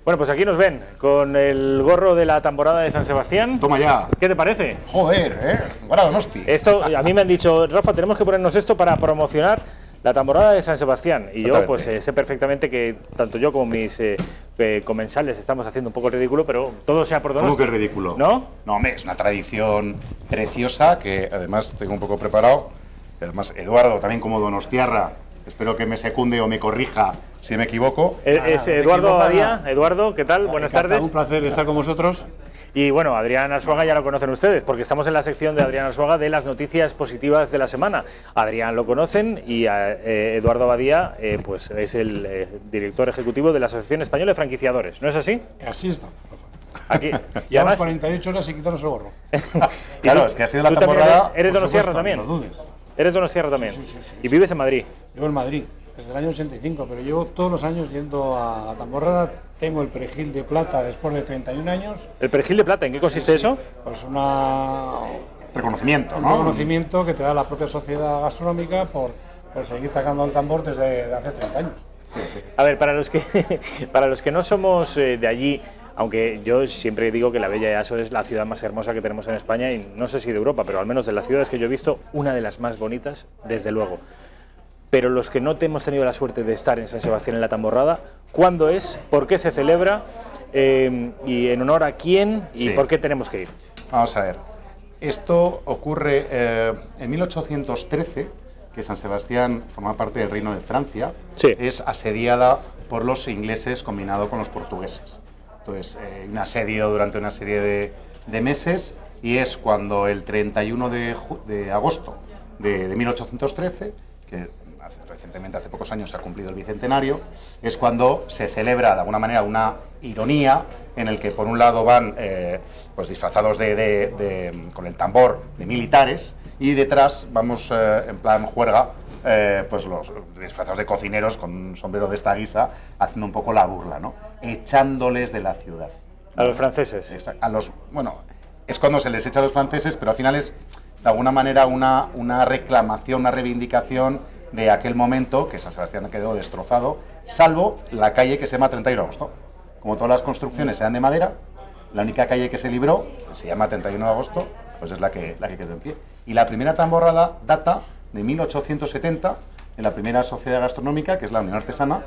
Bueno, pues aquí nos ven, con el gorro de la tamborada de San Sebastián. Toma ya. ¿Qué te parece? Joder, Guarda, Donosti. Esto, a mí me han dicho, Rafa, tenemos que ponernos esto para promocionar la tamborada de San Sebastián. Y yo, pues, sé perfectamente que tanto yo como mis comensales estamos haciendo un poco el ridículo, pero todo sea por Donosti. ¿Cómo que ridículo? ¿No? No, hombre, es una tradición preciosa que además tengo un poco preparado. Además, Eduardo, también como donostiarra, espero que me secunde o me corrija si me equivoco. Es Eduardo Abadía. Eduardo, ¿qué tal? Buenas tardes. Un placer estar con vosotros. Y bueno, Adrián Arzuaga ya lo conocen ustedes, porque estamos en la sección de Adrián Arzuaga de las noticias positivas de la semana. Adrián lo conocen y Eduardo Abadía pues es el director ejecutivo de la Asociación Española de Franquiciadores, ¿no es así? Así está. Aquí. Y además 48 horas sin quitarnos el gorro. Claro, es que ha sido la temporada. ¿Eres donostiarra también? No dudes. ¿Eres donostiarra también? Sí. ¿Y vives en Madrid? Vivo en Madrid desde el año 85, pero llevo todos los años yendo a Tamborrada. Tengo el perejil de plata después de 31 años. ¿El perejil de plata? ¿En qué consiste eso? Pues un Reconocimiento, ¿no? reconocimiento que te da la propia sociedad gastronómica por seguir tocando el tambor desde hace 30 años. A ver, para los que no somos de allí, aunque yo siempre digo que la Bella Easo es la ciudad más hermosa que tenemos en España y no sé si de Europa, pero al menos de las ciudades que yo he visto, una de las más bonitas, desde luego. Pero los que no hemos tenido la suerte de estar en San Sebastián en la Tamborrada, ¿cuándo es? ¿Por qué se celebra? ¿Y en honor a quién? ¿Y por qué tenemos que ir? Vamos a ver. Esto ocurre en 1813, que San Sebastián forma parte del Reino de Francia. Sí. Es asediada por los ingleses combinado con los portugueses. Entonces, un asedio durante una serie de meses, y es cuando el 31 de agosto de 1813, que recientemente, hace pocos años, se ha cumplido el bicentenario, es cuando se celebra de alguna manera una ironía en el que por un lado van pues disfrazados con el tambor de militares, y detrás vamos en plan juerga, pues los disfrazados de cocineros con un sombrero de esta guisa, haciendo un poco la burla, ¿no? Echándoles de la ciudad. A los franceses. Exacto. Bueno, es cuando se les echa a los franceses, pero al final es de alguna manera una reclamación, una reivindicación de aquel momento, que San Sebastián quedó destrozado, salvo la calle que se llama 31 de agosto. Como todas las construcciones eran de madera, la única calle que se libró, que se llama 31 de agosto, pues es la que quedó en pie. Y la primera tamborrada data de 1870, en la primera sociedad gastronómica, que es la Unión Artesana,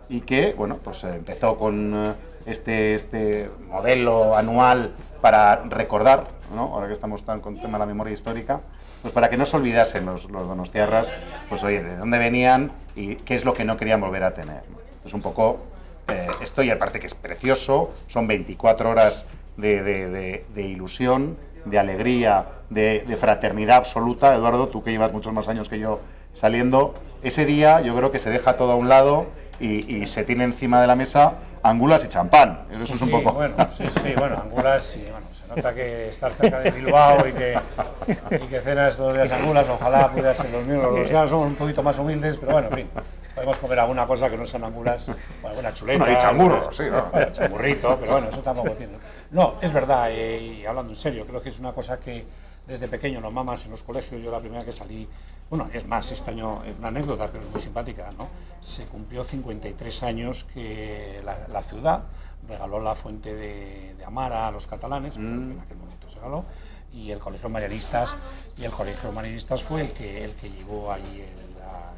y que, bueno, pues empezó con este modelo anual para recordar, ¿no? Ahora que estamos tan con el tema de la memoria histórica, pues para que no se olvidasen los donostiarras, pues oye, de dónde venían y qué es lo que no querían volver a tener, ¿no? Es un poco esto, y aparte que es precioso, son 24 horas de ilusión, de alegría, de fraternidad absoluta. Eduardo, tú que llevas muchos más años que yo saliendo, ese día yo creo que se deja todo a un lado y se tiene encima de la mesa angulas y champán. Eso es un poco... Bueno, bueno, angulas, sí, bueno, se nota que estás cerca de Bilbao y que cenas todos los días angulas. Ojalá pudiera ser los mismos. Los días somos un poquito más humildes, pero bueno, en fin, podemos comer alguna cosa que no sean angulas, o alguna chuleta. Bueno, y chamurros, sí, ¿no? Bueno, chamurrito, pero bueno, eso tampoco tiene. No, es verdad, y hablando en serio, creo que es una cosa que desde pequeño nos mamas en los colegios. Yo la primera que salí, bueno, es más, este año, una anécdota que es muy simpática, ¿no? Se cumplió 53 años que la ciudad regaló la fuente de Amara a los catalanes, porque en aquel momento se regaló, y el Colegio Marianistas fue el que llevó allí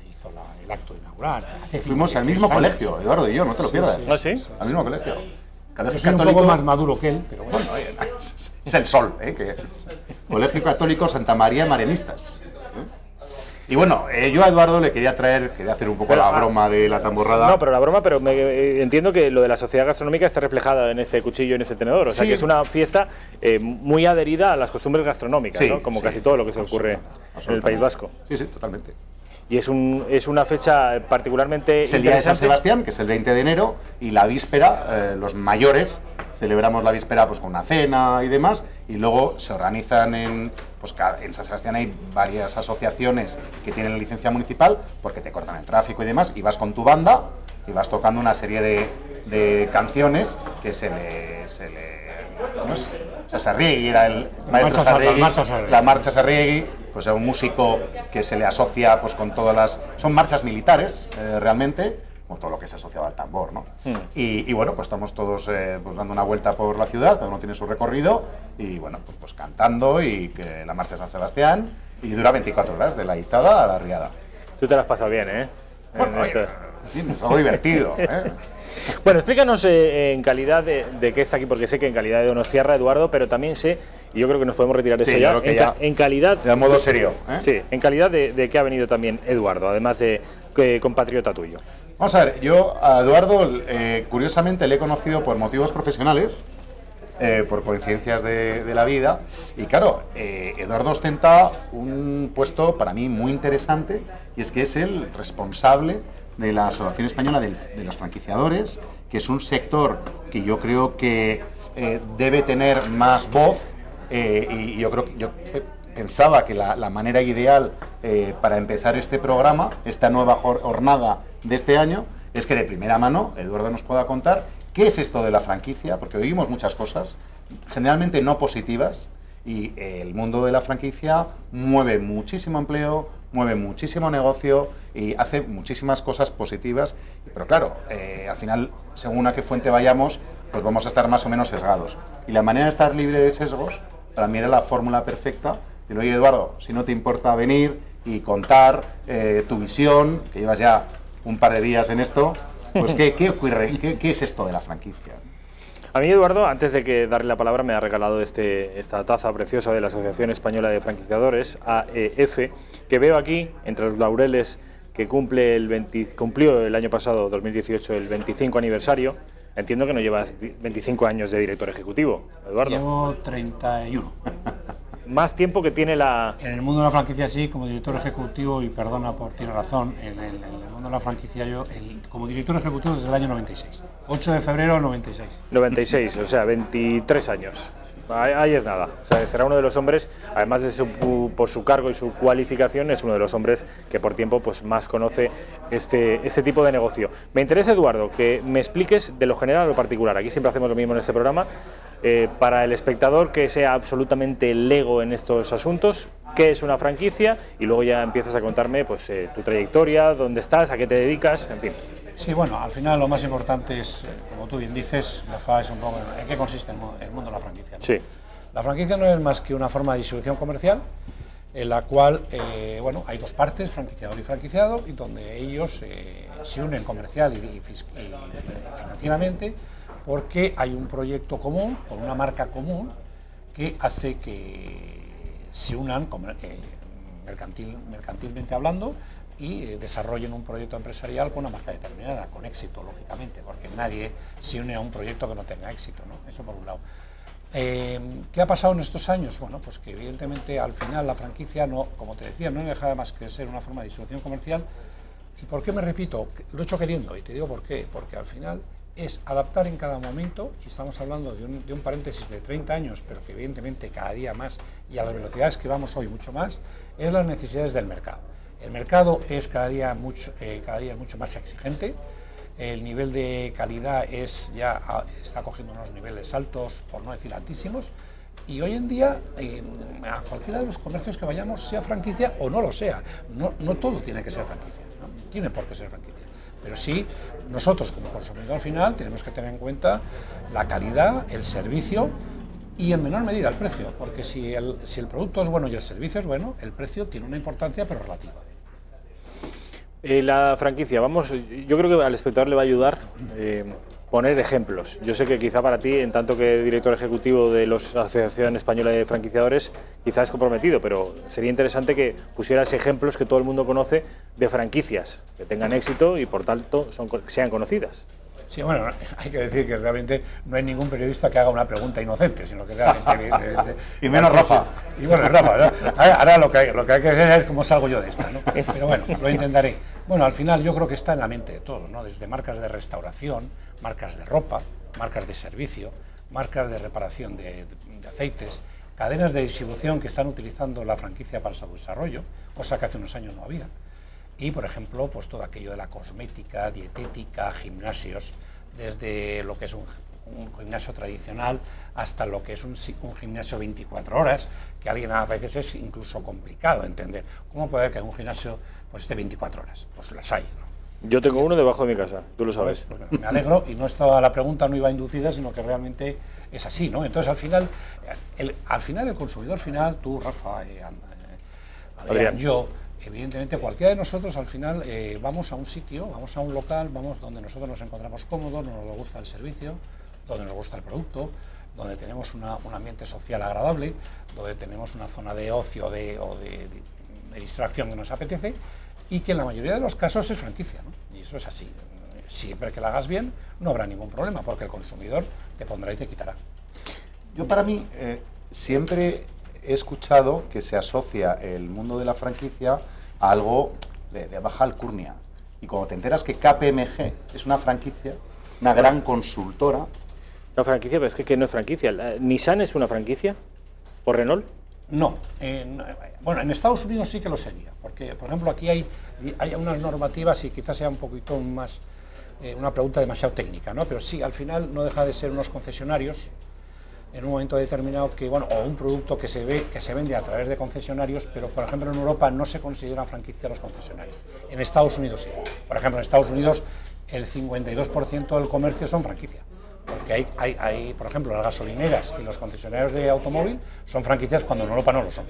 hizo el acto inaugural. Fuimos al mismo colegio, Eduardo y yo, no te lo pierdas. ¿Ah, sí? Al mismo colegio. Yo soy un poco más maduro que él, pero bueno. Es el sol, Colegio Católico Santa María Marianistas. Y bueno, yo a Eduardo le quería hacer un poco la broma de la tamborrada. No, pero la broma, pero entiendo que lo de la sociedad gastronómica está reflejada en este cuchillo, en este tenedor. O sea, que es una fiesta muy adherida a las costumbres gastronómicas, ¿no? Como casi todo lo que se ocurre en el País Vasco. Sí, totalmente. Y es una fecha particularmente Es el día de San Sebastián, que es el 20 de enero, y la víspera, los mayores celebramos la víspera pues con una cena y demás, y luego se organizan en San Sebastián hay varias asociaciones que tienen licencia municipal, porque te cortan el tráfico y demás, y vas con tu banda y vas tocando una serie de canciones que ¿cómo es? O sea, Sarriegui era el maestro Sarriegui, la marcha Sarriegui, pues es un músico que se le asocia pues con todas las... Son marchas militares, realmente, o todo lo que es asociado al tambor, ¿no? Y bueno, pues estamos todos pues dando una vuelta por la ciudad, cada uno tiene su recorrido, y bueno, pues cantando, y que la marcha de San Sebastián, y dura 24 horas, de la izada a la riada. Tú te lo has pasado bien, ¿eh? Bueno, oye, sí, es algo divertido, ¿eh? Bueno, explícanos en calidad de qué está aquí, porque sé que en calidad de Donostiarra, Eduardo, pero también sé, y yo creo que nos podemos retirar de Sí, eso yo ya, creo que ya en calidad... de modo serio, ¿eh? Sí, en calidad de qué ha venido también Eduardo, además de compatriota tuyo. Vamos a ver, yo a Eduardo, curiosamente, le he conocido por motivos profesionales, por coincidencias de la vida, y claro, Eduardo ostenta un puesto para mí muy interesante, y es que es el responsable de la Asociación Española de los Franquiciadores, que es un sector que yo creo que debe tener más voz, y yo creo que pensaba que la manera ideal para empezar este programa, esta nueva jornada de este año, es que de primera mano Eduardo nos pueda contar qué es esto de la franquicia, porque oímos muchas cosas, generalmente no positivas, y el mundo de la franquicia mueve muchísimo empleo, mueve muchísimo negocio y hace muchísimas cosas positivas, pero claro, al final, según a qué fuente vayamos, pues vamos a estar más o menos sesgados. Y la manera de estar libre de sesgos, para mí era la fórmula perfecta. Y oye, Eduardo, si no te importa venir y contar tu visión, que llevas ya un par de días en esto, pues ¿qué ocurre? ¿Qué es esto de la franquicia? A mí, Eduardo, antes de que darle la palabra, me ha regalado esta taza preciosa de la Asociación Española de Franquiciadores, AEF, que veo aquí, entre los laureles, que cumplió el año pasado, 2018, el 25 aniversario. Entiendo que no llevas 25 años de director ejecutivo, Eduardo. Llevo 31. Más tiempo que tiene la... En el mundo de la franquicia sí, como director ejecutivo, y perdona tiene razón, en el mundo de la franquicia yo, como director ejecutivo desde el año 96. 8 de febrero del 96. 96, o sea, 23 años. Ahí es nada. O sea, será uno de los hombres, además de por su cargo y su cualificación, es uno de los hombres que por tiempo pues más conoce este tipo de negocio. Me interesa, Eduardo, que me expliques de lo general a lo particular. Aquí siempre hacemos lo mismo en este programa. Para el espectador que sea absolutamente lego en estos asuntos, qué es una franquicia, y luego ya empiezas a contarme pues tu trayectoria, dónde estás, a qué te dedicas, en fin. Sí, bueno, al final lo más importante es, como tú bien dices, Rafa, es un poco en qué consiste el mundo de la franquicia, ¿no? Sí. La franquicia no es más que una forma de distribución comercial en la cual, bueno, hay dos partes, franquiciador y franquiciado, y donde ellos se unen comercial y financieramente, porque hay un proyecto común, con una marca común, que hace que se unan mercantilmente hablando, y desarrollen un proyecto empresarial con una marca determinada, con éxito, lógicamente, porque nadie se une a un proyecto que no tenga éxito, ¿no? Eso por un lado. ¿Qué ha pasado en estos años? Bueno, pues que evidentemente al final la franquicia, no, como te decía, no deja más que ser una forma de distribución comercial. ¿Y por qué me repito? Lo he hecho queriendo, y te digo por qué. Porque al final es adaptar en cada momento, y estamos hablando de un paréntesis de 30 años, pero que evidentemente cada día más, y a las velocidades que vamos hoy mucho más, es las necesidades del mercado. El mercado es cada día mucho más exigente, el nivel de calidad está cogiendo unos niveles altos, por no decir altísimos, y hoy en día a cualquiera de los comercios que vayamos, sea franquicia o no lo sea, no todo tiene que ser franquicia, no tiene por qué ser franquicia. Pero sí, nosotros como consumidor final tenemos que tener en cuenta la calidad, el servicio y en menor medida el precio, porque si el producto es bueno y el servicio es bueno, el precio tiene una importancia pero relativa. La franquicia, yo creo que al espectador le va a ayudar poner ejemplos. Yo sé que quizá para ti, en tanto que director ejecutivo de la Asociación Española de Franquiciadores, quizás es comprometido, pero sería interesante que pusieras ejemplos que todo el mundo conoce de franquicias, que tengan éxito y por tanto sean conocidas. Sí, bueno, hay que decir que realmente no hay ningún periodista que haga una pregunta inocente, sino que realmente... y menos Rafa. Y bueno, Rafa, ¿no? Ahora lo que hay que hacer es cómo salgo yo de esta, ¿no? Pero bueno, lo intentaré. Bueno, al final yo creo que está en la mente de todos, ¿no? Desde marcas de restauración, marcas de ropa, marcas de servicio, marcas de reparación de aceites, cadenas de distribución que están utilizando la franquicia para su desarrollo, cosa que hace unos años no había. Y, por ejemplo, pues todo aquello de la cosmética, dietética, gimnasios, desde lo que es un gimnasio tradicional hasta lo que es un gimnasio 24 horas, que a veces es incluso complicado entender. ¿Cómo puede haber que un gimnasio pues esté 24 horas? Pues las hay, ¿no? Yo tengo uno debajo de mi casa, tú lo sabes. Pues me alegro, y no estaba la pregunta, no iba inducida, sino que realmente es así, ¿no? Entonces, al final el consumidor final, tú, Rafa, Adrián, yo, evidentemente cualquiera de nosotros al final vamos a un sitio, vamos a un local, vamos donde nosotros nos encontramos cómodos, nos gusta el servicio, donde nos gusta el producto, donde tenemos un ambiente social agradable, donde tenemos una zona de ocio o de distracción que nos apetece, y que en la mayoría de los casos es franquicia, ¿no? Y eso es así. Siempre que la hagas bien no habrá ningún problema, porque el consumidor te pondrá y te quitará. Yo, para mí, siempre he escuchado que se asocia el mundo de la franquicia a algo de baja alcurnia. Y cuando te enteras que KPMG es una franquicia, una gran consultora... Una franquicia, pero es que no es franquicia. ¿Nissan es una franquicia? ¿O Renault? No. Bueno, en Estados Unidos sí que lo sería, porque, por ejemplo, aquí hay unas normativas y quizás sea un poquito más una pregunta demasiado técnica, ¿no? Pero sí, al final no deja de ser unos concesionarios en un momento determinado que, bueno, o un producto que se vende a través de concesionarios, pero, por ejemplo, en Europa no se consideran franquicia los concesionarios. En Estados Unidos sí. Por ejemplo, en Estados Unidos el 52% del comercio son franquicia. Porque hay, por ejemplo, las gasolineras y los concesionarios de automóvil son franquicias cuando en Europa no lo son.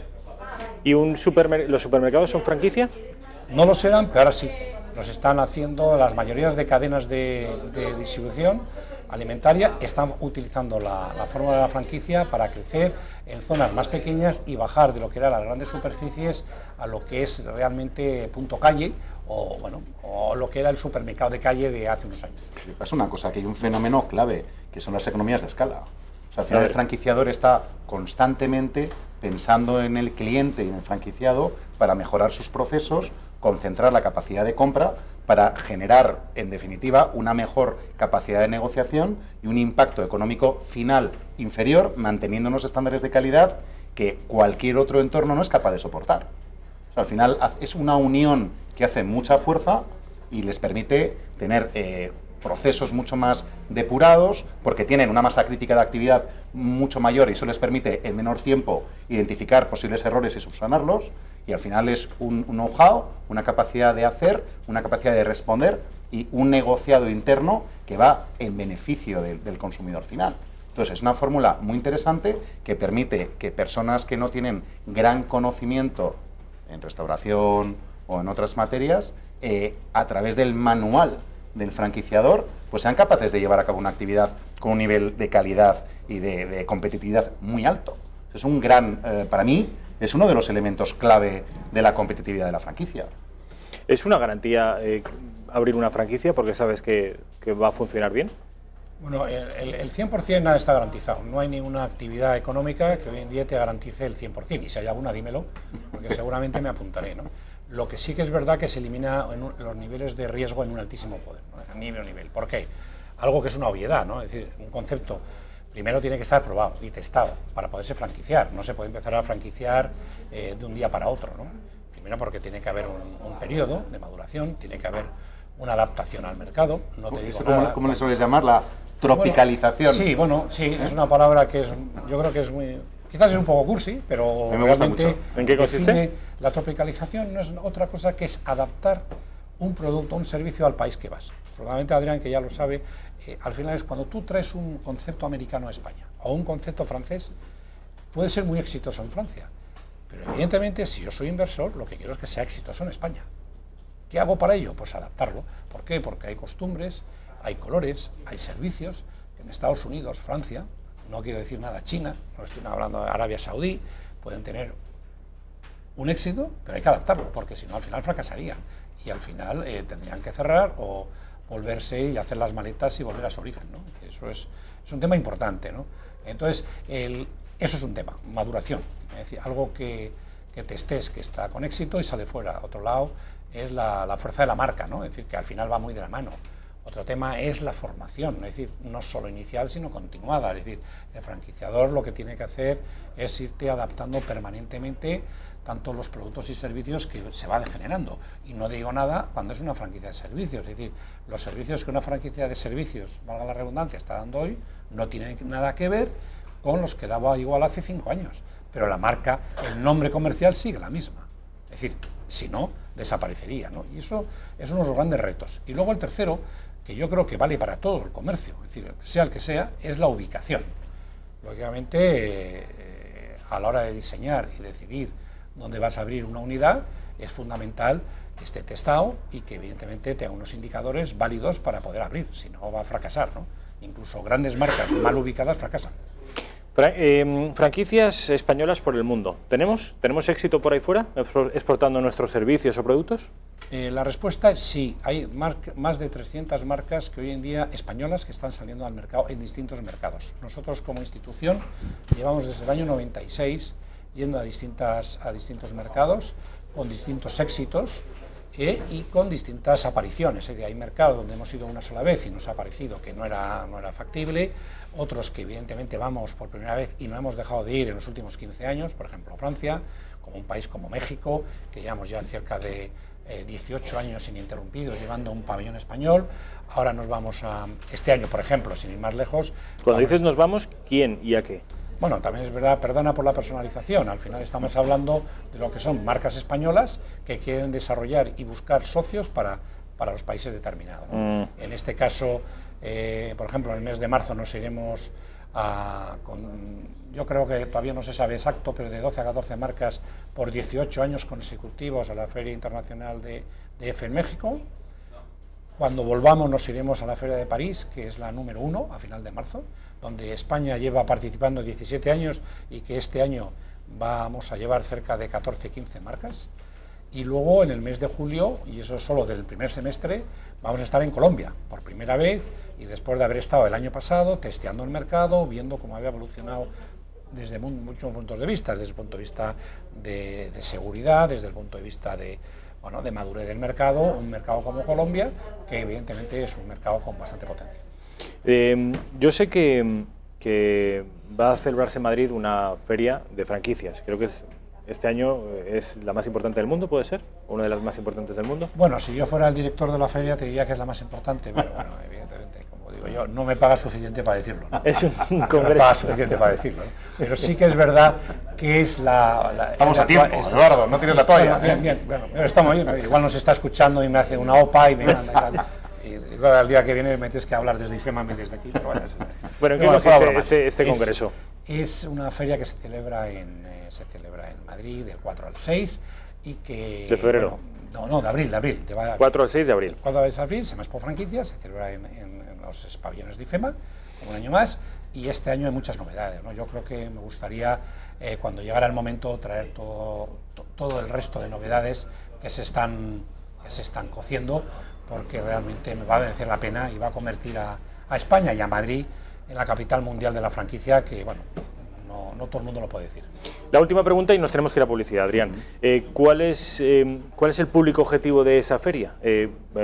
¿Y los supermercados son franquicia? No lo serán, pero ahora sí. Los están haciendo las mayorías de cadenas de distribución alimentaria, están utilizando la fórmula de la franquicia para crecer en zonas más pequeñas y bajar de lo que eran las grandes superficies a lo que es realmente punto calle o lo que era el supermercado de calle de hace unos años. Pasa una cosa, que hay un fenómeno clave, que son las economías de escala. O sea, al final el franquiciador está constantemente pensando en el cliente y en el franquiciado para mejorar sus procesos, concentrar la capacidad de compra para generar, en definitiva, una mejor capacidad de negociación y un impacto económico final inferior, manteniendo unos estándares de calidad que cualquier otro entorno no es capaz de soportar. O sea, al final es una unión que hace mucha fuerza y les permite tener procesos mucho más depurados, porque tienen una masa crítica de actividad mucho mayor y eso les permite en menor tiempo identificar posibles errores y subsanarlos, y al final es un know-how, una capacidad de hacer, una capacidad de responder y un negociado interno que va en beneficio del consumidor final. Entonces es una fórmula muy interesante que permite que personas que no tienen gran conocimiento en restauración o en otras materias, a través del manual del franquiciador, pues sean capaces de llevar a cabo una actividad con un nivel de calidad y de competitividad muy alto. Es un gran, para mí, es uno de los elementos clave de la competitividad de la franquicia. ¿Es una garantía abrir una franquicia porque sabes que va a funcionar bien? Bueno, el 100% nada está garantizado. No hay ninguna actividad económica que hoy en día te garantice el 100%. Y si hay alguna, dímelo, porque seguramente me apuntaré, ¿no? Lo que sí que es verdad que se elimina los niveles de riesgo en un altísimo poder, ¿no? A nivel. ¿Por qué? Algo que es una obviedad, ¿no? Es decir, un concepto primero tiene que estar probado y testado para poderse franquiciar. No se puede empezar a franquiciar de un día para otro, ¿no? Primero porque tiene que haber un periodo de maduración, tiene que haber una adaptación al mercado. No te digo nada. ¿Cómo le sueles llamar? La tropicalización. Bueno, sí, es una palabra que yo creo que es muy... Quizás es un poco cursi, pero realmente ¿en qué consiste? La tropicalización no es otra cosa que es adaptar un producto, un servicio al país que vas. Probablemente Adrián, que ya lo sabe, al final es cuando tú traes un concepto americano a España o un concepto francés, puede ser muy exitoso en Francia, pero evidentemente si yo soy inversor, lo que quiero es que sea exitoso en España. ¿Qué hago para ello? Pues adaptarlo. ¿Por qué? Porque hay costumbres, hay colores, hay servicios que en Estados Unidos, Francia, no quiero decir nada China, no estoy hablando de Arabia Saudí, pueden tener un éxito, pero hay que adaptarlo, porque si no al final fracasarían y al final tendrían que cerrar o volverse y hacer las maletas y volver a su origen, ¿no? Eso es un tema importante, ¿no? Entonces, eso es un tema, maduración, es decir, algo que testes que está con éxito y sale fuera. Otro lado es la fuerza de la marca, ¿no? Es decir, que al final va muy de la mano. Otro tema es la formación, es decir, no solo inicial, sino continuada. Es decir, el franquiciador lo que tiene que hacer es irte adaptando permanentemente tanto los productos y servicios que se va generando. Y no digo nada cuando es una franquicia de servicios. Es decir, los servicios que una franquicia de servicios, valga la redundancia, está dando hoy, no tienen nada que ver con los que daba igual hace 5 años. Pero la marca, el nombre comercial sigue la misma. Es decir, si no, desaparecería, ¿no? Y eso es uno de los grandes retos. Y luego el tercero, que yo creo que vale para todo el comercio, es decir, sea el que sea, es la ubicación. Lógicamente, a la hora de diseñar y decidir dónde vas a abrir una unidad, es fundamental que esté testado y que evidentemente tenga unos indicadores válidos para poder abrir, si no va a fracasar, ¿no? Incluso grandes marcas mal ubicadas fracasan. Franquicias españolas por el mundo. ¿Tenemos éxito por ahí fuera exportando nuestros servicios o productos? La respuesta es sí. Hay más de 300 marcas que hoy en día españolas que están saliendo al mercado en distintos mercados. Nosotros como institución llevamos desde el año 96 yendo a distintos mercados con distintos éxitos y con distintas apariciones. Es decir, hay mercados donde hemos ido una sola vez y nos ha parecido que no era factible, otros que evidentemente vamos por primera vez y no hemos dejado de ir en los últimos 15 años, por ejemplo Francia, como un país como México, que llevamos ya cerca de 18 años ininterrumpidos llevando un pabellón español. Ahora nos vamos a, este año por ejemplo, sin ir más lejos. Cuando dices nos vamos, ¿quién y a qué? Bueno, también es verdad, perdona por la personalización, al final estamos hablando de lo que son marcas españolas que quieren desarrollar y buscar socios para los países determinados, ¿no? En este caso, por ejemplo, en el mes de marzo nos iremos yo creo que todavía no se sabe exacto, pero de 12 a 14 marcas por 18 años consecutivos a la Feria Internacional de EFE en México. Cuando volvamos nos iremos a la Feria de París, que es la número 1 a final de marzo, donde España lleva participando 17 años y que este año vamos a llevar cerca de 14-15 marcas. Y luego en el mes de julio, y eso es solo del primer semestre, vamos a estar en Colombia por primera vez y después de haber estado el año pasado testeando el mercado, viendo cómo había evolucionado desde muchos puntos de vista, desde el punto de vista de seguridad, desde el punto de vista de madurez del mercado, un mercado como Colombia, que evidentemente es un mercado con bastante potencia. Yo sé que va a celebrarse en Madrid una feria de franquicias, creo que este año es la más importante del mundo, ¿puede ser? ¿Una de las más importantes del mundo? Bueno, si yo fuera el director de la feria te diría que es la más importante, pero bueno, evidentemente, como digo yo, no me paga suficiente para decirlo, ¿no? Es un congreso. No me paga suficiente para decirlo, ¿no? Pero sí que es verdad que es Estamos a tiempo, Eduardo, no tires la toalla. Bien, bueno, estamos bien, igual nos está escuchando y me hace una OPA y me manda y tal. Y luego al día que viene me tienes que hablar desde IFEMA y desde aquí, pero bueno, bueno, ¿en qué consiste este congreso? Es una feria que se celebra en Madrid del 4 al 6 y que... ¿De febrero? Bueno, no, de abril. 4 al 6 de abril. 4 al 6 de abril, se Expo Franquicias, se celebra en los pabellones de IFEMA, un año más, y este año hay muchas novedades, ¿no? Yo creo que me gustaría, cuando llegara el momento, traer todo el resto de novedades que se están cociendo, porque realmente me va a merecer la pena y va a convertir a España y a Madrid en la capital mundial de la franquicia, que bueno, no todo el mundo lo puede decir. La última pregunta y nos tenemos que ir a publicidad, Adrián. ¿Cuál es el público objetivo de esa feria?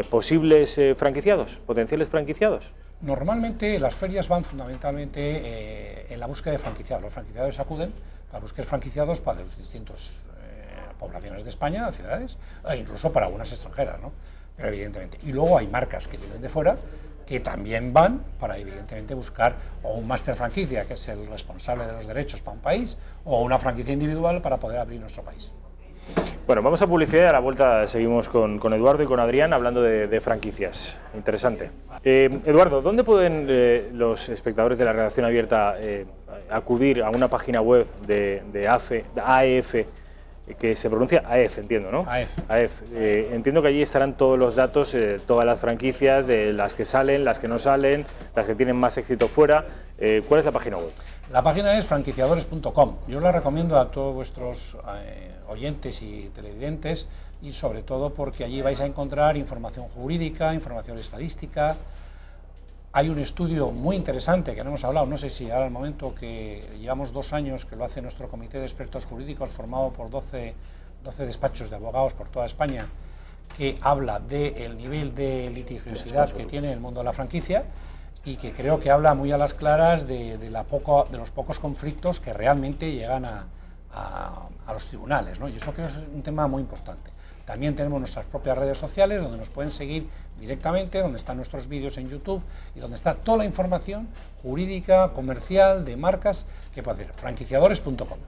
¿Posibles franquiciados, potenciales franquiciados? Normalmente las ferias van fundamentalmente en la búsqueda de franquiciados. Los franquiciados acuden para buscar franquiciados para las distintas poblaciones de España, ciudades, e incluso para algunas extranjeras, ¿no? Pero evidentemente. Y luego hay marcas que vienen de fuera que también van para evidentemente buscar o un máster franquicia, que es el responsable de los derechos para un país, o una franquicia individual para poder abrir nuestro país. Bueno, vamos a publicidad y a la vuelta seguimos con Eduardo y con Adrián hablando de franquicias. Interesante. Eduardo, ¿dónde pueden los espectadores de la redacción abierta acudir a una página web de AEF, que se pronuncia AEF, entiendo, ¿no? AEF. Entiendo que allí estarán todos los datos, todas las franquicias, de las que salen, las que no salen, las que tienen más éxito fuera. ¿Cuál es la página web? La página es franquiciadores.com. Yo la recomiendo a todos vuestros oyentes y televidentes, y sobre todo porque allí vais a encontrar información jurídica, información estadística. Hay un estudio muy interesante que no hemos hablado, no sé si ahora el momento, que llevamos 2 años que lo hace nuestro comité de expertos jurídicos formado por 12 despachos de abogados por toda España, que habla del nivel de litigiosidad que tiene el mundo de la franquicia y que creo que habla muy a las claras de los pocos conflictos que realmente llegan a los tribunales, ¿no? Y eso creo que es un tema muy importante. También tenemos nuestras propias redes sociales donde nos pueden seguir directamente, donde están nuestros vídeos en YouTube y donde está toda la información jurídica, comercial, de marcas que pueden hacer. Franquiciadores.com.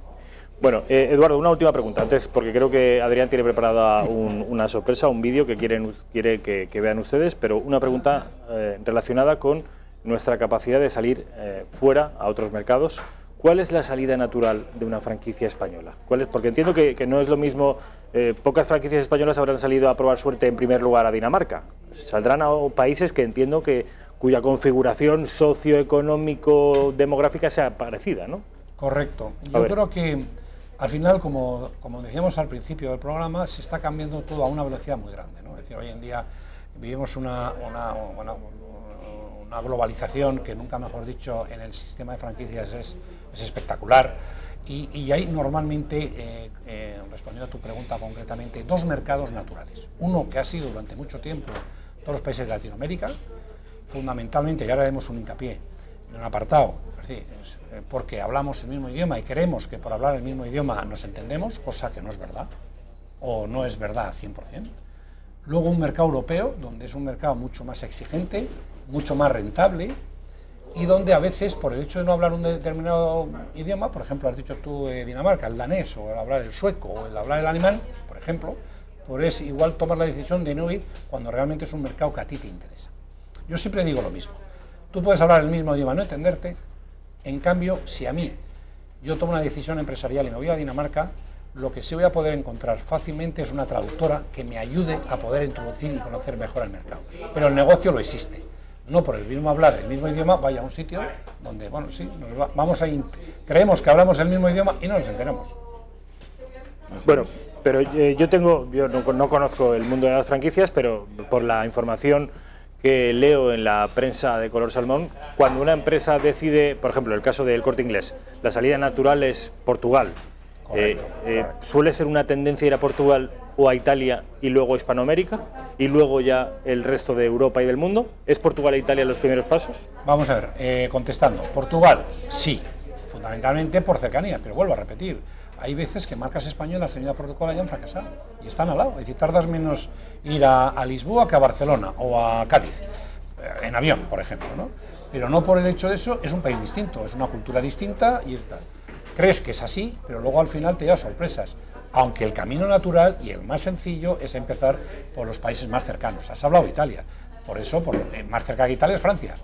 Bueno, Eduardo, una última pregunta antes, porque creo que Adrián tiene preparada una sorpresa, un vídeo que quiere que vean ustedes, pero una pregunta relacionada con nuestra capacidad de salir fuera a otros mercados. ¿Cuál es la salida natural de una franquicia española? Porque entiendo que no es lo mismo, pocas franquicias españolas habrán salido a probar suerte en primer lugar a Dinamarca. Saldrán a países que entiendo cuya configuración socioeconómico demográfica sea parecida, ¿no? Correcto. Yo creo que al final, como decíamos al principio del programa, se está cambiando todo a una velocidad muy grande, ¿no? Es decir, hoy en día vivimos una globalización que, nunca mejor dicho, en el sistema de franquicias es espectacular. Y hay normalmente, respondiendo a tu pregunta concretamente, dos mercados naturales. Uno que ha sido durante mucho tiempo todos los países de Latinoamérica, fundamentalmente, y ahora haremos un hincapié en un apartado, es decir, porque hablamos el mismo idioma y creemos que por hablar el mismo idioma nos entendemos, cosa que no es verdad, o no es verdad al 100%. Luego un mercado europeo, donde es un mercado mucho más exigente, mucho más rentable, y donde a veces, por el hecho de no hablar un determinado idioma, por ejemplo, has dicho tú Dinamarca, el danés, o el hablar el sueco, o el hablar el alemán, por ejemplo, pues igual tomar la decisión de no ir cuando realmente es un mercado que a ti te interesa. Yo siempre digo lo mismo, tú puedes hablar el mismo idioma, no entenderte, en cambio, si a mí yo tomo una decisión empresarial y me voy a Dinamarca, lo que sí voy a poder encontrar fácilmente es una traductora que me ayude a poder introducir y conocer mejor el mercado. Pero el negocio lo existe. No por el mismo hablar el mismo idioma, vaya a un sitio donde, bueno, sí, creemos que hablamos el mismo idioma y no nos enteramos. Bueno, pero yo no conozco el mundo de las franquicias, pero por la información que leo en la prensa de color salmón, cuando una empresa decide, por ejemplo, el caso del Corte Inglés, la salida natural es Portugal. Correcto. ¿Suele ser una tendencia ir a Portugal o a Italia y luego Hispanoamérica y luego ya el resto de Europa y del mundo? ¿Es Portugal e Italia los primeros pasos? Vamos a ver, contestando, Portugal, sí, fundamentalmente por cercanía, pero vuelvo a repetir, hay veces que marcas españolas han ido a Portugal y han fracasado, y están al lado, es decir, tardas menos ir a Lisboa que a Barcelona o a Cádiz, en avión, por ejemplo, ¿no? Pero no por el hecho de eso, es un país distinto, es una cultura distinta y tal. Crees que es así, pero luego al final te llevas sorpresas, aunque el camino natural y el más sencillo es empezar por los países más cercanos. Has hablado de Italia, por eso más cerca que Italia es Francia,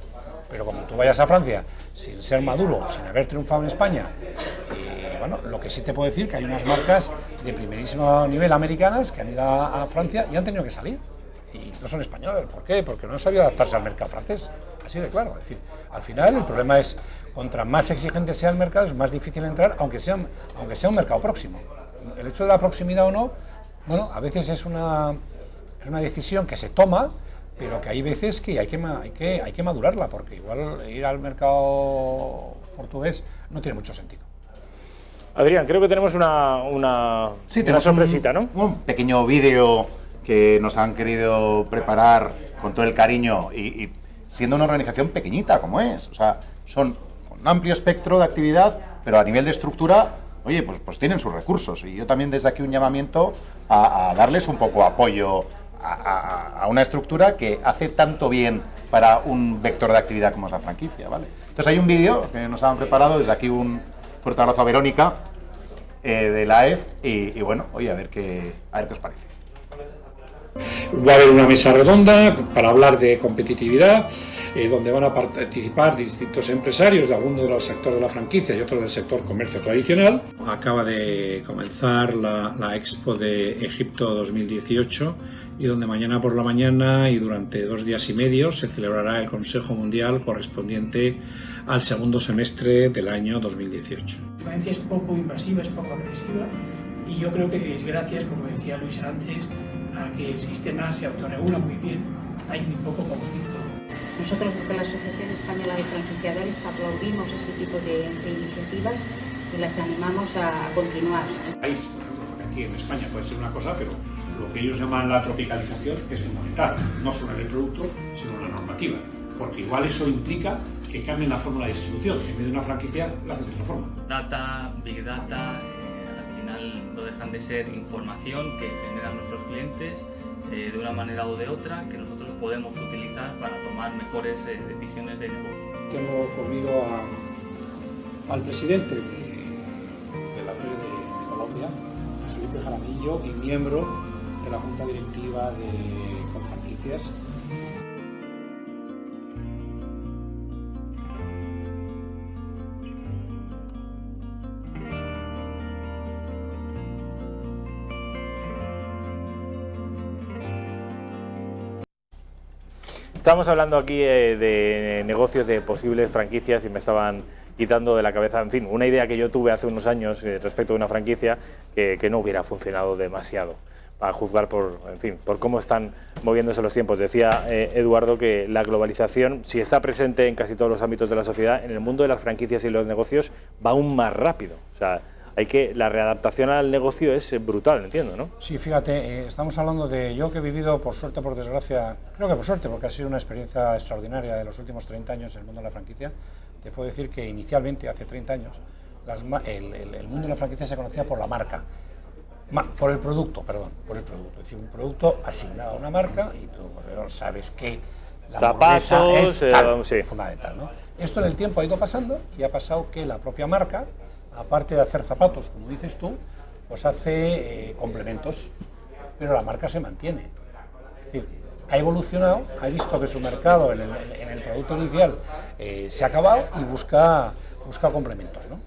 pero como tú vayas a Francia sin ser Maduro, sin haber triunfado en España, bueno, lo que sí te puedo decir que hay unas marcas de primerísimo nivel americanas que han ido a Francia y han tenido que salir, y no son españoles. ¿Por qué? Porque no han sabido adaptarse al mercado francés, así de claro. Es decir, al final el problema es, contra más exigente sea el mercado, es más difícil entrar, aunque sea un mercado próximo. El hecho de la proximidad o no, bueno, a veces es una decisión que se toma, pero que hay veces que hay que madurarla, porque igual ir al mercado portugués no tiene mucho sentido. Adrián, creo que tenemos una sorpresita, ¿no? Un pequeño vídeo que nos han querido preparar con todo el cariño y siendo una organización pequeñita como es. O sea, son con un amplio espectro de actividad, pero a nivel de estructura, oye, pues tienen sus recursos. Y yo también desde aquí un llamamiento a darles un poco apoyo a una estructura que hace tanto bien para un vector de actividad como es la franquicia, ¿vale? Entonces hay un vídeo que nos han preparado, desde aquí un fuerte abrazo a Verónica de la AEF y bueno, oye, a ver qué os parece. Va a haber una mesa redonda para hablar de competitividad, donde van a participar distintos empresarios de algunos de los sectores de la franquicia y otros del sector comercio tradicional. Acaba de comenzar la Expo de Egipto 2018 y donde mañana por la mañana y durante 2 días y medio se celebrará el Consejo Mundial correspondiente al segundo semestre del año 2018. La violencia es poco invasiva, es poco agresiva y yo creo que es gracias, como decía Luis antes, a que el sistema se autorregula muy bien, hay muy poco conflicto. Nosotros desde la Asociación Española de Franquiciadores aplaudimos este tipo de iniciativas y las animamos a continuar. País, aquí en España puede ser una cosa, pero lo que ellos llaman la tropicalización es fundamental, no solo en el producto, sino en la normativa, porque igual eso implica que cambien la fórmula de distribución, en vez de una franquicia la hacen de otra forma. Data, Big Data, al final no dejan de ser información que generan nuestros clientes de una manera o de otra que nosotros podemos utilizar para tomar mejores decisiones de negocio. Tengo conmigo al presidente de la Feria Jorge Jaramillo y miembro de la Junta Directiva de Confranquicias. Estamos hablando aquí de negocios, de posibles franquicias, y me estaban quitando de la cabeza, en fin, una idea que yo tuve hace unos años respecto de una franquicia que no hubiera funcionado demasiado, para juzgar por, en fin, por cómo están moviéndose los tiempos. Decía Eduardo que la globalización, si está presente en casi todos los ámbitos de la sociedad, en el mundo de las franquicias y los negocios va aún más rápido. O sea, la readaptación al negocio es brutal, entiendo, ¿no? Sí, fíjate, estamos hablando de yo que he vivido, por suerte, por desgracia, creo que por suerte, porque ha sido una experiencia extraordinaria de los últimos 30 años en el mundo de la franquicia. Te puedo decir que inicialmente, hace 30 años, el mundo de la franquicia se conocía por la marca, por el producto, es decir, un producto asignado a una marca y tú pues, sabes que la hamburguesa es tal, sí, fundamental, ¿no? Esto en el tiempo ha ido pasando y ha pasado que la propia marca, aparte de hacer zapatos, como dices tú, pues hace complementos, pero la marca se mantiene. Es decir, ha evolucionado, ha visto que su mercado en el producto inicial se ha acabado y busca complementos, ¿no?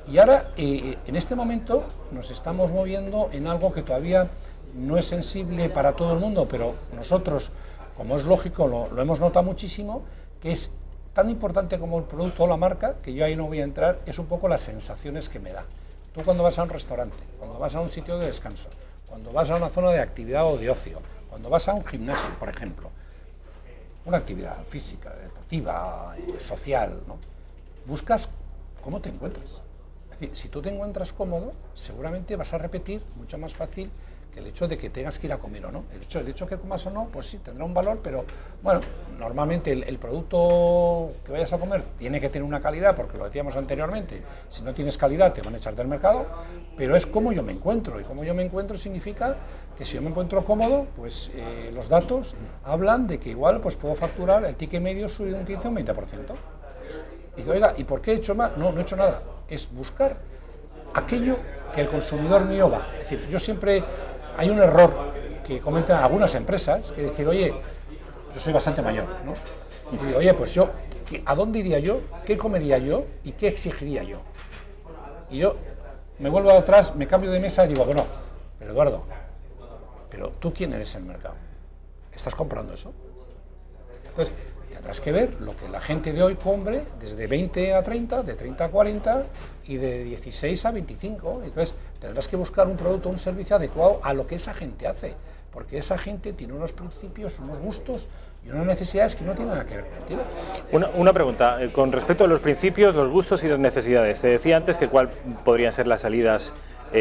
Y ahora, en este momento, nos estamos moviendo en algo que todavía no es sensible para todo el mundo, pero nosotros, como es lógico, lo hemos notado muchísimo, que es tan importante como el producto o la marca, que yo ahí no voy a entrar, es un poco las sensaciones que me da. Tú cuando vas a un restaurante, cuando vas a un sitio de descanso, cuando vas a una zona de actividad o de ocio, cuando vas a un gimnasio, por ejemplo, una actividad física, deportiva, social, ¿no? Buscas cómo te encuentras. Es decir, si tú te encuentras cómodo, seguramente vas a repetir mucho más fácil que el hecho de que tengas que ir a comer o no. El hecho que comas o no, pues sí, tendrá un valor, pero bueno, normalmente el producto que vayas a comer tiene que tener una calidad, porque lo decíamos anteriormente, si no tienes calidad te van a echar del mercado, pero es cómo yo me encuentro, y cómo yo me encuentro significa que si yo me encuentro cómodo, pues los datos hablan de que igual pues puedo facturar, el ticket medio sube de un 15 o un 20%. Y dice, oiga, ¿y por qué he hecho más? No he hecho nada, es buscar aquello que el consumidor mío va. Es decir, yo siempre... Hay un error que comentan algunas empresas, que decir, oye, yo soy bastante mayor, ¿no? Y digo, oye, pues yo, ¿a dónde iría yo? ¿Qué comería yo? ¿Y qué exigiría yo? Y yo me vuelvo atrás, me cambio de mesa y digo, bueno, pero Eduardo, ¿pero tú quién eres en el mercado? ¿Estás comprando eso? Entonces, tendrás que ver lo que la gente de hoy compre desde 20 a 30, de 30 a 40 y de 16 a 25. Entonces, tendrás que buscar un producto o un servicio adecuado a lo que esa gente hace, porque esa gente tiene unos principios, unos gustos y unas necesidades que no tienen nada que ver contigo. Una pregunta, con respecto a los principios, los gustos y las necesidades. Se decía antes que cuál podrían ser las salidas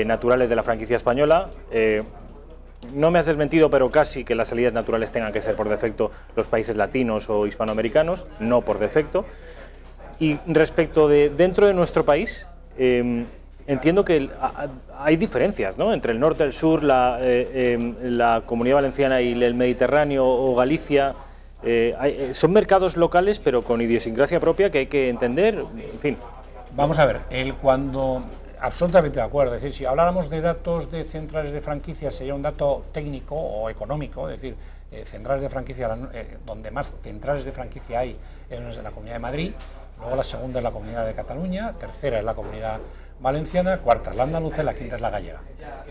naturales de la franquicia española. No me has desmentido, pero casi que las salidas naturales tengan que ser por defecto los países latinos o hispanoamericanos, no por defecto. Y respecto de dentro de nuestro país, entiendo que hay diferencias, ¿no?, entre el norte, el sur, la Comunidad Valenciana y el Mediterráneo o Galicia. Son mercados locales, pero con idiosincrasia propia que hay que entender, en fin. Vamos a ver, absolutamente de acuerdo. Es decir, si habláramos de datos de centrales de franquicia, sería un dato técnico o económico, es decir, centrales de franquicia, donde más centrales de franquicia hay es en la Comunidad de Madrid, luego la segunda es la Comunidad de Cataluña, tercera es la Comunidad Valenciana, cuarta es la andaluza y la quinta es la gallega.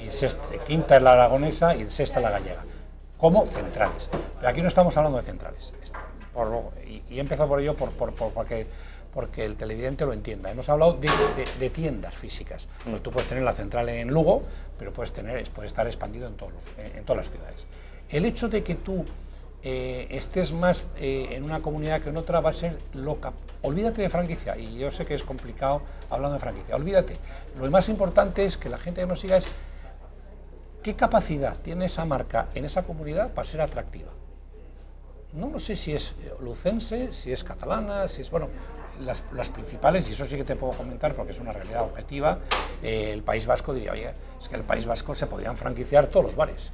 Y quinta es la aragonesa y sexta es la gallega, como centrales. Pero aquí no estamos hablando de centrales. Y he empezado por ello porque el televidente lo entienda. Hemos hablado de tiendas físicas. Porque tú puedes tener la central en Lugo, pero puede estar expandido en todas las ciudades. El hecho de que tú estés más en una comunidad que en otra va a ser loca. Olvídate de franquicia, y yo sé que es complicado hablando de franquicia, olvídate. Lo más importante es que la gente que nos siga es qué capacidad tiene esa marca en esa comunidad para ser atractiva. No sé si es lucense, si es catalana, si es... Bueno, las principales, y eso sí que te puedo comentar porque es una realidad objetiva, el País Vasco diría, oye, es que el País Vasco se podrían franquiciar todos los bares.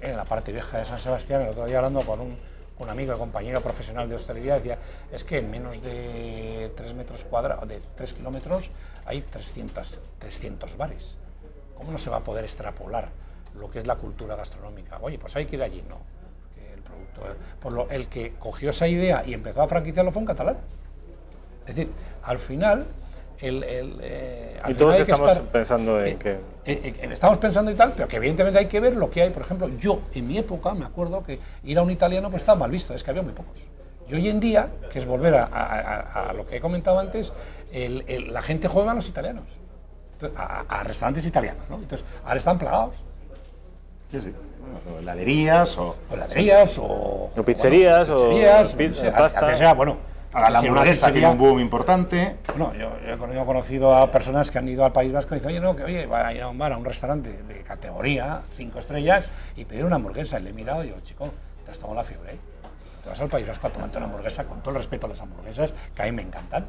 En la parte vieja de San Sebastián, el otro día hablando con un amigo y compañero profesional de hostelería, decía, es que en menos de 3 metros cuadrados, de 3 kilómetros, hay 300 bares. ¿cómo no se va a poder extrapolar lo que es la cultura gastronómica? Oye, pues hay que ir allí, no. Que el producto, el que cogió esa idea y empezó a franquiciarlo fue un catalán. Es decir, al final... y todos estamos pensando en que... estamos pensando y tal, pero que evidentemente hay que ver lo que hay. Por ejemplo, yo en mi época me acuerdo que ir a un italiano pues estaba mal visto, es que había muy pocos. Y hoy en día, que es volver a lo que he comentado antes, la gente juega a los italianos, a restaurantes italianos, ¿no? Entonces, ahora están plagados. Sí, sí. O heladerías o pizzerías, bueno, o pasta. Antes era, bueno, ahora la hamburguesa tiene un boom importante. Bueno, yo he conocido a personas que han ido al País Vasco y dicen, oye, va a ir a un bar, a un restaurante de categoría, 5 estrellas, y pedir una hamburguesa. Y le he mirado y digo, chico, te has tomado la fiebre, ¿eh? Te vas al País Vasco a tomarte una hamburguesa, con todo el respeto a las hamburguesas, que a mí me encantan.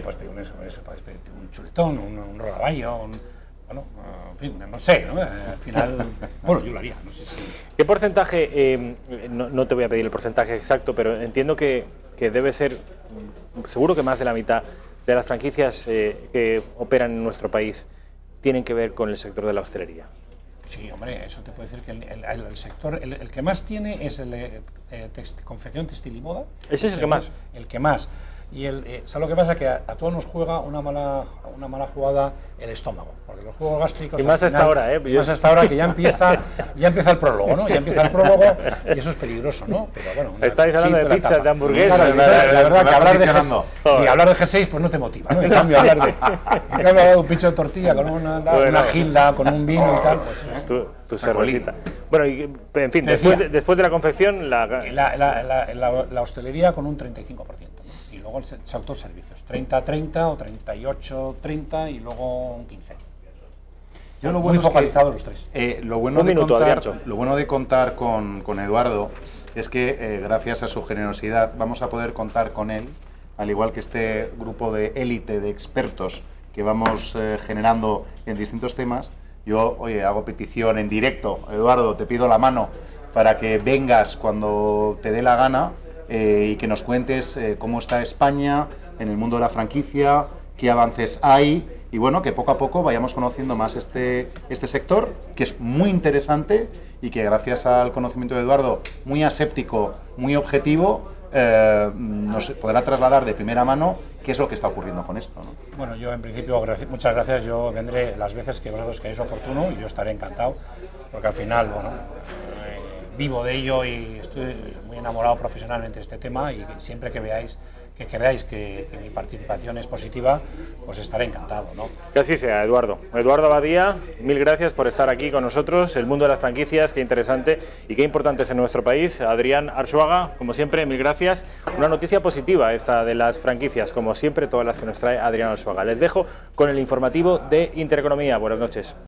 Pues pedir un chuletón, un rodaballo, bueno, en fin, no sé, ¿no? Al final, bueno, yo lo haría, no sé si... ¿Qué porcentaje, no te voy a pedir el porcentaje exacto, pero entiendo que debe ser, seguro que más de la mitad de las franquicias que operan en nuestro país tienen que ver con el sector de la hostelería? Sí, hombre, eso te puede decir que el sector, el que más tiene es el confección, textil y moda. ¿Ese es el que más? El que más. Y ¿sabes lo que pasa? Que a todos nos juega una mala jugada el estómago, porque los juegos gástricos... Y más hasta ahora, ¿eh? Más hasta ahora, que ya empieza el prólogo, ¿no? Ya empieza el prólogo y eso es peligroso, ¿no? Pero bueno... Estáis hablando de pizzas, de hamburguesas... Claro, la verdad que hablar de G6 pues no te motiva, ¿no? En cambio, hablar de un pincho de tortilla con una gilda, con un vino y tal, pues... Tu cervecita. Bueno, y, en fin, después de la confección... La hostelería con un 35%, ¿no? Y luego el sector servicios, 30-30 o 38-30 y luego un 15%. Yo lo muy bueno focalizados los tres. Lo bueno de contar con Eduardo es que gracias a su generosidad vamos a poder contar con él, al igual que este grupo de élite de expertos que vamos generando en distintos temas. Yo, oye, hago petición en directo, Eduardo, te pido la mano para que vengas cuando te dé la gana y que nos cuentes cómo está España en el mundo de la franquicia, qué avances hay y bueno, que poco a poco vayamos conociendo más este sector, que es muy interesante y que gracias al conocimiento de Eduardo, muy aséptico, muy objetivo, nos podrá trasladar de primera mano qué es lo que está ocurriendo con esto, ¿no? Bueno, yo en principio, muchas gracias, yo vendré las veces que vosotros queráis oportuno y yo estaré encantado, porque al final, bueno, vivo de ello y estoy muy enamorado profesionalmente de este tema y siempre que veáis, que queráis que mi participación es positiva, pues estaré encantado, ¿no? Que así sea, Eduardo. Eduardo Abadía, mil gracias por estar aquí con nosotros. El mundo de las franquicias, qué interesante y qué importante es en nuestro país. Adrián Arzuaga, como siempre, mil gracias. Una noticia positiva esta de las franquicias, como siempre, todas las que nos trae Adrián Arzuaga. Les dejo con el informativo de Intereconomía. Buenas noches.